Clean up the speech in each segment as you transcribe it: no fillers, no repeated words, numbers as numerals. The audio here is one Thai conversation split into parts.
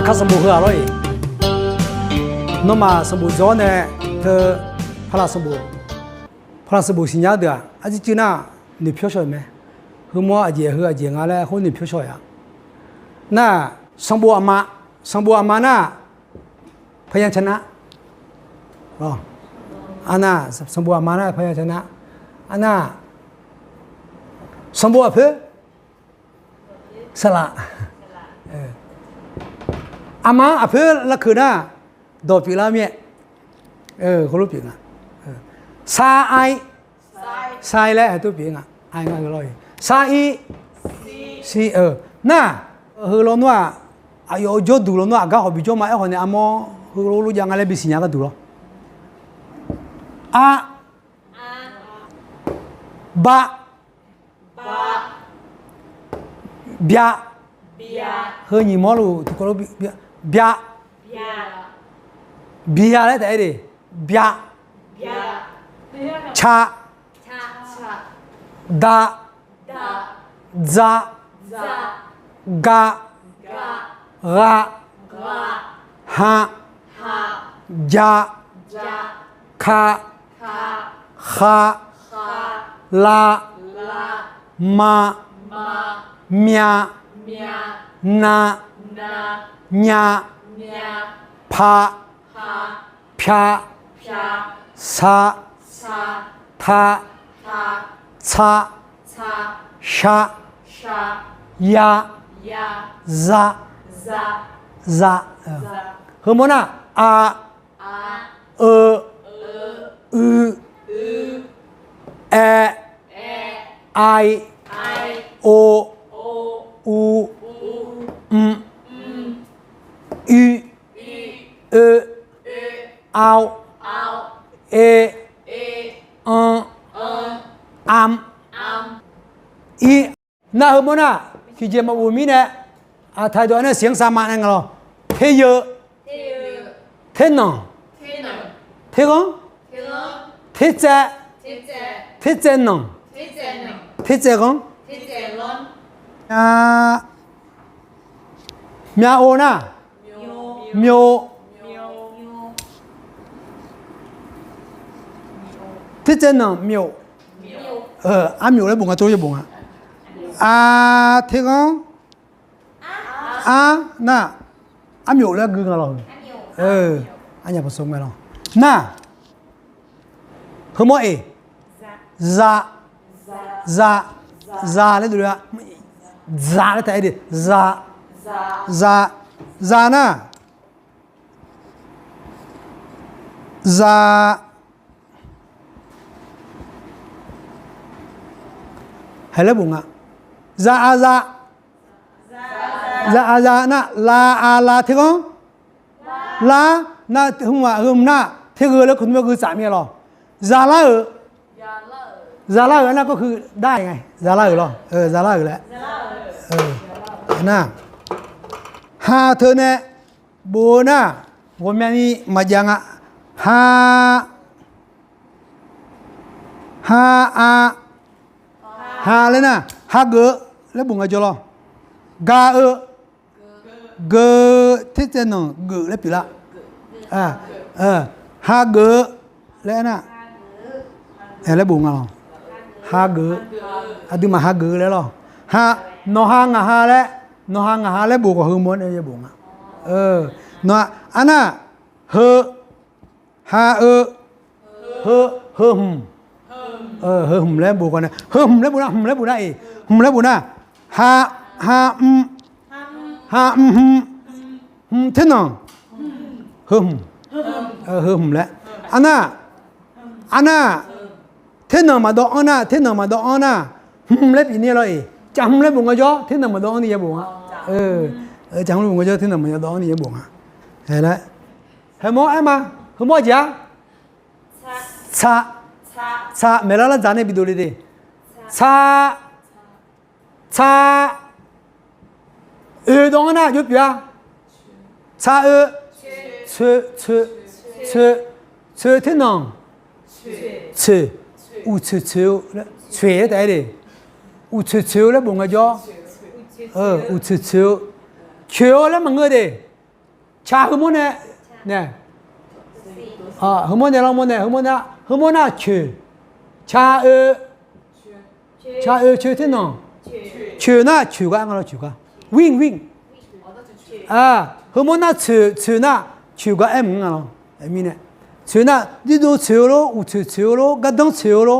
Akha sembuh aloi. Noma sembuh zone ke pala sembuh sinya dia. Aji Cina ni pyo me. Humwa aje ngale ho ni pyo ya. Na sembuh ama naพยัญชนะอ๋ออันน่ะสมบูรณ์มานะพยัญชนะอันน่ะสมบูรณ์เพื่อสละอามาเพื่อละคือน่ะโดดปีละเมียเขารู้ปีน่ะซาไอซายแล้วตัวปีน่ะไอง่ายก็เลยซาอีซีน่ะคือเราว่าอายุจดดูเราว่าก็เขาบิจมาคนเนี่ยอามอคือรู้ยังอะไรบิสิญญาก็ดูหรออะบะเบียเฮ้ยนี่มอลูทุกคนรู้เบียอะไรแต่ไอ้ดิเบียชาดาซากะราฮะยาคาคาลามาเมียนาญาพาพยาสาทาชาชายาซาเฮ้ยมันน่ะอาไอโออูอีเอาเออัมอีน่าเฮ้ยมันน่ะที่เจมาบูมีเนี่ยไทยตัวนั้นเสียงสามัญนั่นเหรอเทเยอะเทนองเทกงเทเจนองเทเจกงเมียโอนะเมียวเทเจนองเมียวอาเมียวแล้วบุงอ่ะโจ้ยบุงอ่ะเทกงน่ะอาเมียวแล้วกึ่งอะไรอันนี้ผสมกันหรอน่ะคือมั้ยซาเลยดูเลยซาเลยแต่ไอ้ดิซาน่ะซาให้แล้วบุงอ่ะซาน่ะลาที่ก้องลาน่ะหัวน่ะที่คือแล้วคุณไม่คือสามีหรอซาลาน่ะก็คือได้ไงซาลาหรอซาลาแหละน่ะฮาเธอเนี่ยโบน่ะผมนี่มาจังอ่ะฮาเลยนะฮาเกอแล้วบุงอะไรจอลกาเกอที่เจนงเกอแล้วปีละฮาเกอแล้วน่ะแล้วบุงอะไรฮาเกอดูมาฮาเกอแล้วหรอฮานอฮางฮาแล้วบุกกับฮือม้วนไอ้บุงอ่ะนออันน่ะเฮฮาเฮมเฮมแล้วบุกกันนะเฮมแล้วบุนะแล้วบุนะแล้วบุนะฮาเท่นองเฮมแล้วอันน่ะเท่นองมาดอกอันน่ะแล้วปีนี้เลยจำแล้วบุงก็ย่อเท่นองมาดอกนี่ยังบุงอ่ะจำแล้วบุงก็ย่อเท่นองมาดอกนี่ยังบุงอ่ะเห็นแล้วเห็นมั้ยไอ้มาเห็นมั้ยจ๊ะชาเมื่อเราจานเนี่ยไปดูเลยดิชาตรงนั้นนะยุบยาชาชื่อที่น้องชื่อได้ดิชื่อแล้วบุงก็ย่อชื่อแล้วมันเงยดิ ชาคือโมเนี่ยคือโมเนี่ยเราโมเนี่ยคือโมน่าชื่อชาชื่อที่น้องชื่อน่าชื่อก็อะไรชื่อก็วิ่งคือโมน่าชื่อน่าชื่อก็อะไรมีเนี่ยชื่อน่าที่ดูชื่อโลอุชื่อโลก็ต้องชื่อโล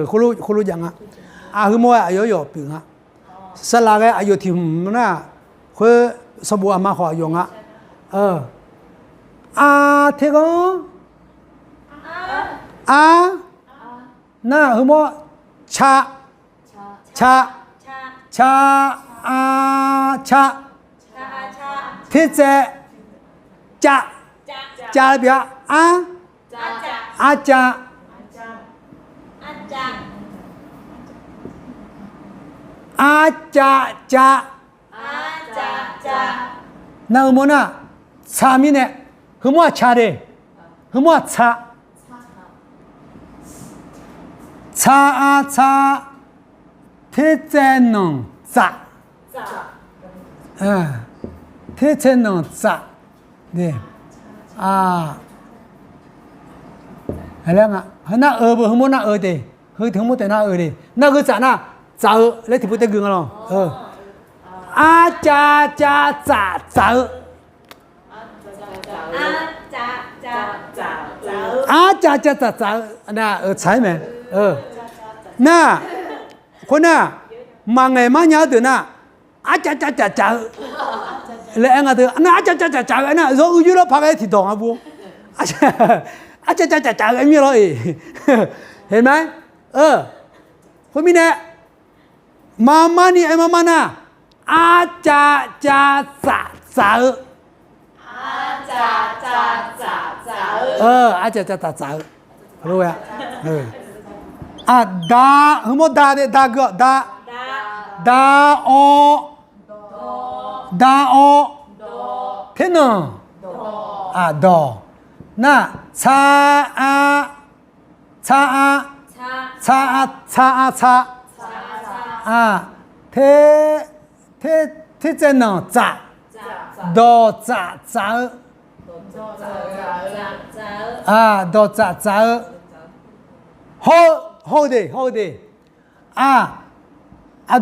คุณรู้ยังอ่ะคือโมอายุปีอ่ะสลากอายุที่มันน่ะคือสบู่อามาขอ用อ่ะที่ก็น่ะคือโมชาที่จะเบียอาจา那我们呢？茶米呢？什么茶的？什么茶？茶，天在能茶，天在能茶，对，係啦啊，係那不？什麼那的？佢聽冇得那的？那個茶呢？茶你聽不得講咯？จ้าน่ะใช่ไหมน่ะคนน่ะมาไงมาเนี้ยเดี๋ยวน่ะจ้าแล้วเองอ่ะเดี๋ยวน่ะจ้าน่ะเราอยู่แล้วพักไอ้ที่ตองอ่ะบุจ้าไอ้มีอะไรเห็นไหมคนมีเนี่ยมานี่ไอ้มาน่ะจ้ารู้ไหมดาคือโมดาเดดาก็ดาโอเทนดอน่ะชาที่จะนอนจ้าดอจ้าดอจ้าโฮเด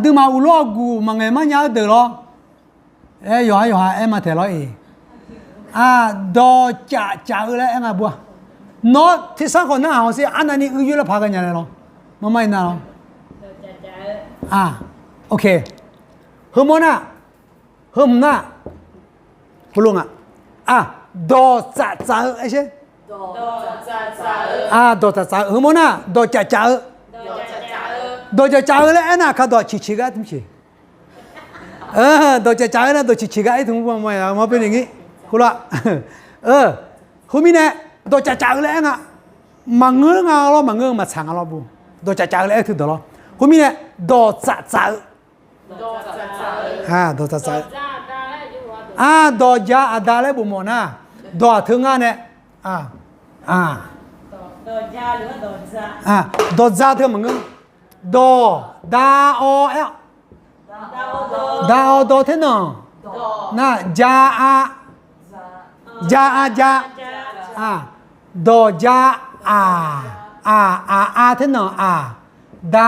ดูมาอุลอกูมังเงมันยาวเดือดหรออยู่ฮะมาเถอะดอจ้าเลยบัวนอที่สังคนน่าเอาสิอันนั้นนี่อยู่แล้วพากันยังไงหรอไม่น่าหรอโอเคฮึมน่ะคุณลุงดอจ้าไอ้เช่ดอจ้าฮึมน่ะดอจ้าเลยไอ้น่ะข้าดอชิกะทุ่มชีดอจ้าเลยดอชิกะไอ้ทุ่มมาเป็นอย่างงี้คุณละคุณมีเนี่ยดอจ้าเลยไอ้น่ะมังเงื้อเรามังเงื้อมาสั่งเราบุดอจ้าเลยไอ้ถึงดอเราคุณมีเนี่ยดอจ้าดอจ้าดอจ้าดาเลยบุโมนะดอถึงเนี่ยดอจ้าหรือว่าดอจ้าดอจ้าเท่ามั้งดอดาโอดอเท่านั้นน่ะจ้าดอจ้าเท่านั้นดา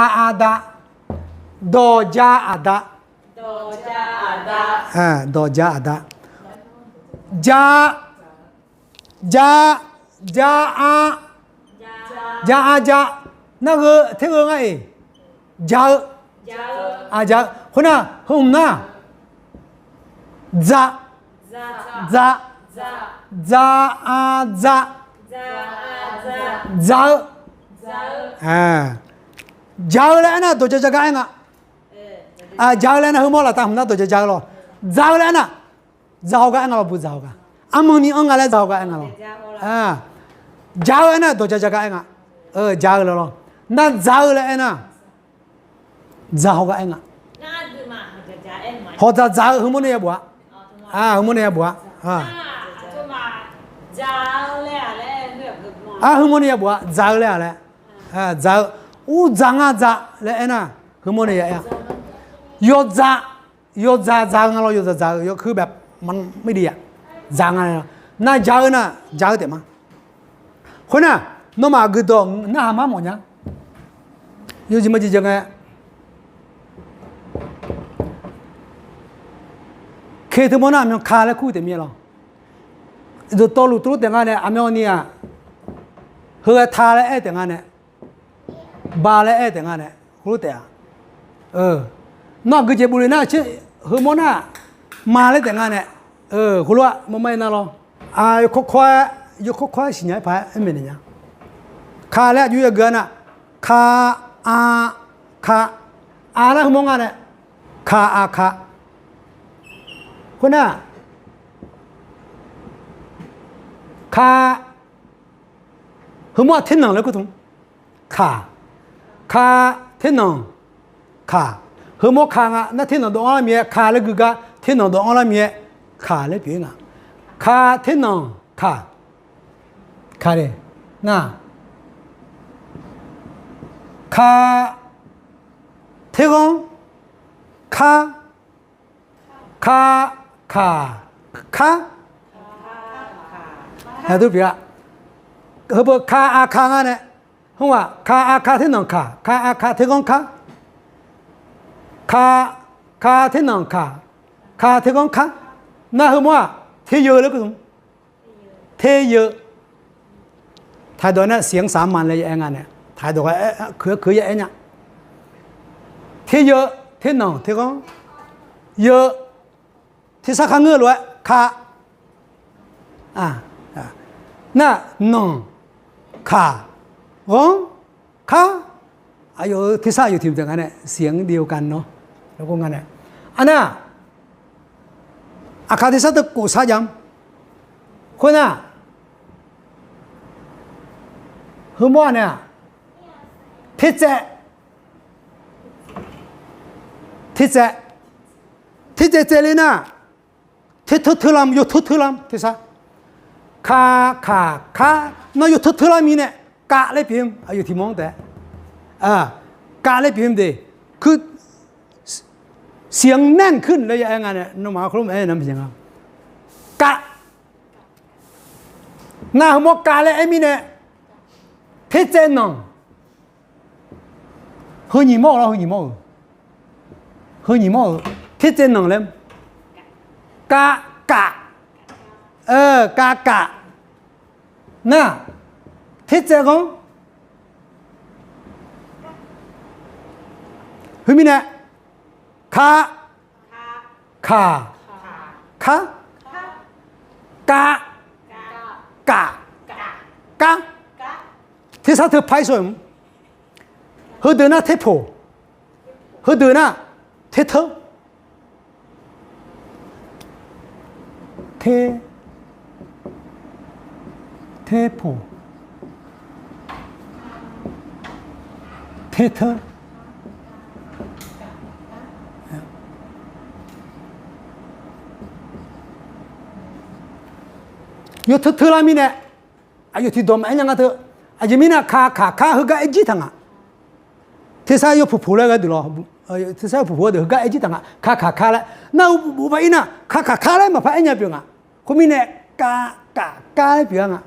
ดอจ้าดาดอจ้าดาจ้านั่นคือเท่าไงจ้าคนน่ะหุ่มน่ะจ้าแล้วนะตัวจะกันอ่ะจ้าแล้วนะหุ่มละตามนะตัวจะจ้าหรอจ้าแล้วนะจ้ากันอ่ะบุจ้ากันมันนี่อังอะไรจ้ากันอ่ะจ้าแล้วนะตัวจะกันอ่ะจ้าแล้วหรอนั่นจ้าแล้วนะจ้ากันอ่ะพอจ้าหุ่มเนี่ยบัวหุ่มเนี่ยบัวหุ่มเนี่ยบัวจ้าเลยอะไรจ้าจ้าเลยนะหุ่มเนี่ยยอดจ้าเรายอดจ้าคือแบบ มันไม่ดีอ่ะจางอะไรน่าจ้าน่ะจ้าเต็มมาคนน่ะน้องมากุดองน่ามาหมดเนี่ยยูจิมาจิจังไงเคยทั้งหมดน่ะมันคาแล้วคู่เต็มยังหรอจะโตลุตรุแต่งานเนี่ยอเมริกาเฮือทาแล้วแต่งานเนี่ยบาแล้วแต่งานเนี่ยรู้แต่นอกจากจะบุรีน่าเชื่อเฮือมน่ะมาแล้วแต่งานเนี่ยคุณรู้ว่ามันไม่น่าหรออยู่ค่อยสิ่งใหญ่ไปไม่เนี่ยคาแล้วอยู่อย่างเงี้ยน่ะคาแล้วมองงานเนี่ยคาอาคาคุณน่ะคาหือมั่วเท่นหนังแล้วก็ต้องคาเท่นหนังคาหือมั่วคางอ่ะนั่นเท่นหนังตัวอะไรมีคาแล้วก็เท่นหนังตัวอะไรมีคาแล้วเปลี่ยนอ่ะคาเท่นหนังคาเลยน่ะคาเท่งคาดูเปียเฮ้ยคาอาคางานเนี่ยหัวคาอาคาที่หนังคาอาคาที่กงคาที่หนังคาที่กงน่าหัวที่เยอะเลยก็ต้องที่เยอะถ่ายโดยนั้นเสียงสามัญเลยอย่างนั้นเนี่ยถ่ายโดยคืออย่างนี้ที่เยอะที่หนังที่กงเยอะที่สักครั้งเงือกเลยคาน่ะนองคาอายุที่ซ่าอยู่ทีมจังกันเนี่ยเสียงเดียวกันเนาะแล้วก็งั้นเนี่ยอันน่ะอาคาที่ซ่าตะกุซ่ายังคนน่ะหือมั่วเนี่ยที่เจเลยนะที่ทุลามอยู่ทุลามที่ซ่าคาน่าอยู่ทุลามีเนี่ยกะเลยพิมพ์อายุที่มองแต่กะเลยพิมพ์ดีคือเสียงแน่นขึ้นเลยอย่างนั้นเนี่ยน้องหมาคลุ้มนั่นเป็นยังไงกะหน้าหัวกะเลยมีเนี่ยที่เจนน้องเฮ้ยหม้อเราเฮ้ยหม้อที่เจนน้องเลยกะกะน่ะที่เจ้าของเฮ้ยมีเนี่ยคากะที่สัตว์เธอไพ่ส่วนเฮ้ยเดินหน้าเทพโผเฮ้ยเดินหน้าเทเธอเทโพเทเธออยู่ทุลามีเนี่ยอายุที่ดมเอ็นยังไงเถอะอายุมีน่ะคาฮึกะเอจิทังอ่ะที่ซ่าอยู่ผู้เลยก็ดูหรอที่ซ่าผู้เดี๋ยวฮึกะเอจิทังอ่ะคาแล้วน่าอุปอิน่ะคาแล้วมาพะเอ็นยังเปียงอ่ะคุณมีเนี่ยกาเลยเปียงอ่ะ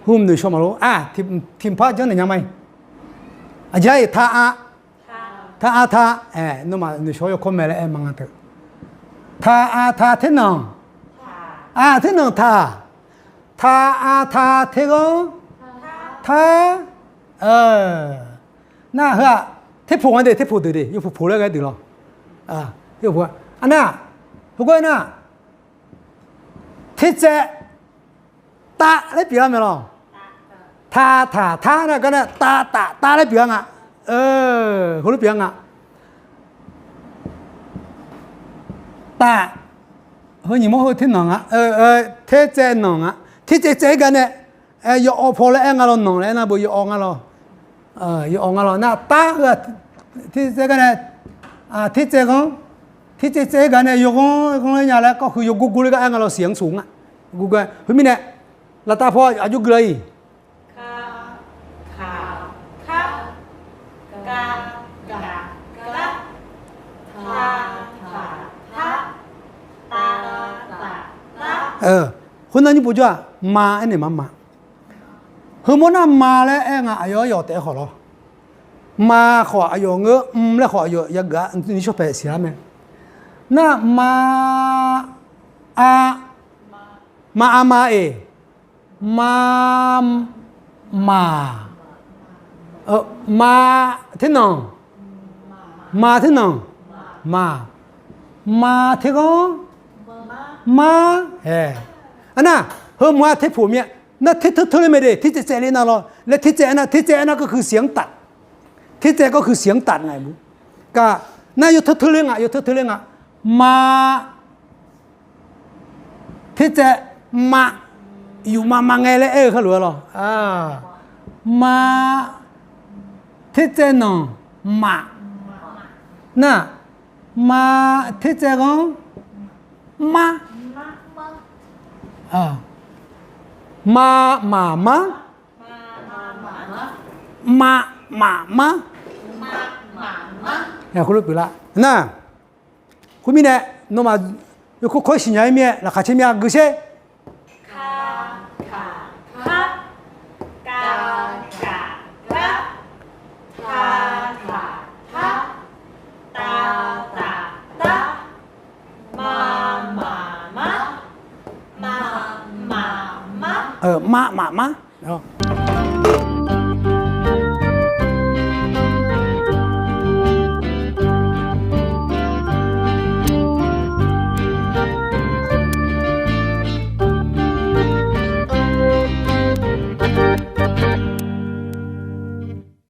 หุ่มดูชมมารู้ทีมพ่อเจ้าหนึ่งยังไงอาจจะท่านู่นมาดูชมอยู่คนเมล์มังกันเถอะท่าเท่นองเท่นองท่าเท่กงท่าน่าเหรอเทพูกันดิเทพูดูดิอยู่ผู้เลยก็ดูหรออยู่ผู้อันน่ะผู้ก็น่ะที่เจตาเลยเปลี่ยนไหมล่ะท่าน่ะก็น่ะตาเลยเปลี่ยนอ่ะคนเลยเปลี่ยนอ่ะตาเฮ้ยนี่มันคือที่หนองอ่ะที่เจหนองอ่ะที่เจกันเนี่ยอยู่อพอแล้วงั้นเราหนองแล้วนะบุอยู่งั้นเราอยู่งั้นเราน่ะตาที่เจกันเนี่ยที่เจกันเนี่ยอยู่ของอะไรอย่างแล้วก็คืออยู่กูเลยก็งั้นเราเสียงสูงอ่ะกูก็เฮ้ยมีเนี่ยเราตาพออายุเกย คนนั้นนี่พูดว่ามาไอ้เนี่ยมาคือมันน่ะมาแล้วเองอ่ะอายุแต่ขอรอมาขออายุเงอะแล้วขออายุยักษ์นี่ชอบไปเสียไหมน่ะมาเอมาที่น้องมาที่น้องมาที่ก็มาอันน่ะเฮ้ยมาที่ผมเนี่ยนั่นที่เธอไม่ได้ที่จะเจริญน่ะหรอและที่เจน่ะก็คือเสียงตัดที่เจก็คือเสียงตัดไงบุ๊กะน่าอยู่เธอเรื่องอ่ะมาที่เจมาอยู่มาไงเลยเขารู้หรอมาที่เจน้องมาน่ะมาที่เจก็มาเนี่ยคุณรู้ปีละน่ะคุณมีเนี่ยน้องมาอยู่คุยสิญญาเมียแล้วข้าเชื่อมีอะไรกันมา